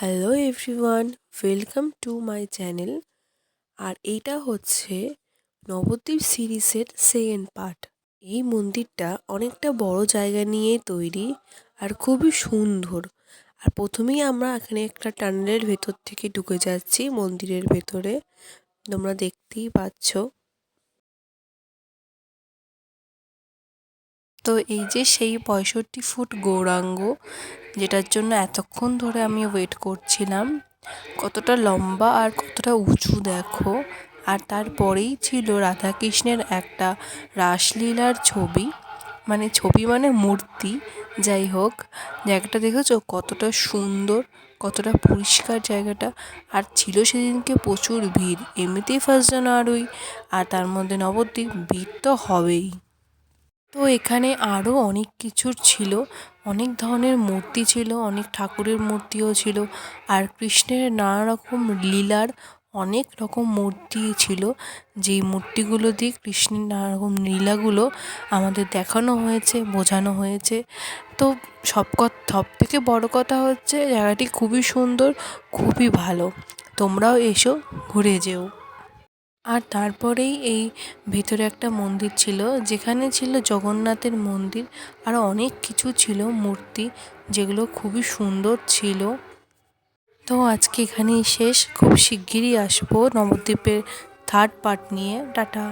Hello everyone, welcome to my channel. আর এইটা হচ্ছে নবদ্বীপ সিরিজের সেকেন্ড পার্ট। এই মন্দিরটা অনেকটা বড় জায়গা নিয়ে তৈরি আর খুবই সুন্দর। আর প্রথমেই আমরা এখানে একটা টানেলের ভেতর থেকে ঢুকে যাচ্ছি মন্দিরের ভেতরে, তোমরা দেখতেই পাচ্ছ। তো এই যে সেই 65 ফুট গৌরাঙ্গ, যেটার জন্য এতক্ষণ ধরে আমি ওয়েট করছিলাম, কতটা লম্বা আর কতটা উঁচু দেখো। আর তারপরেই ছিল রাধাকৃষ্ণের একটা রাসলীলার ছবি, মানে মূর্তি। যাই হোক, জায়গাটা দেখেছো কতটা সুন্দর, কতটা পরিষ্কার জায়গাটা। আর ছিল সেদিনকে প্রচুর ভিড়, এমনিতেই 1 জানুয়ারি, আর তার মধ্যে নবদ্বীপ, ভিড় তো হবেই। তো এখানে আরও অনেক কিছুর ছিল, অনেক ধরনের মূর্তি ছিল, অনেক ঠাকুরের মূর্তিও ছিল। আর কৃষ্ণের নানা রকম লীলার অনেক রকম মূর্তি ছিল, যেই মূর্তিগুলো দিয়ে কৃষ্ণের নানা রকম লীলাগুলো আমাদের দেখানো হয়েছে, বোঝানো হয়েছে। তো সব থেকে বড় কথা হচ্ছে জায়গাটি খুবই সুন্দর, খুবই ভালো। তোমরাও এসো, ঘুরে যেও। আর তারপরেই এই ভেতরে একটা মন্দির ছিল, যেখানে ছিল জগন্নাথের মন্দির, আর অনেক কিছু ছিল মূর্তি, যেগুলো খুবই সুন্দর ছিল। তো আজকে এখানেই শেষ, খুব শিগগিরই আসবো নবদ্বীপের থার্ড পার্ট নিয়ে। টাটা।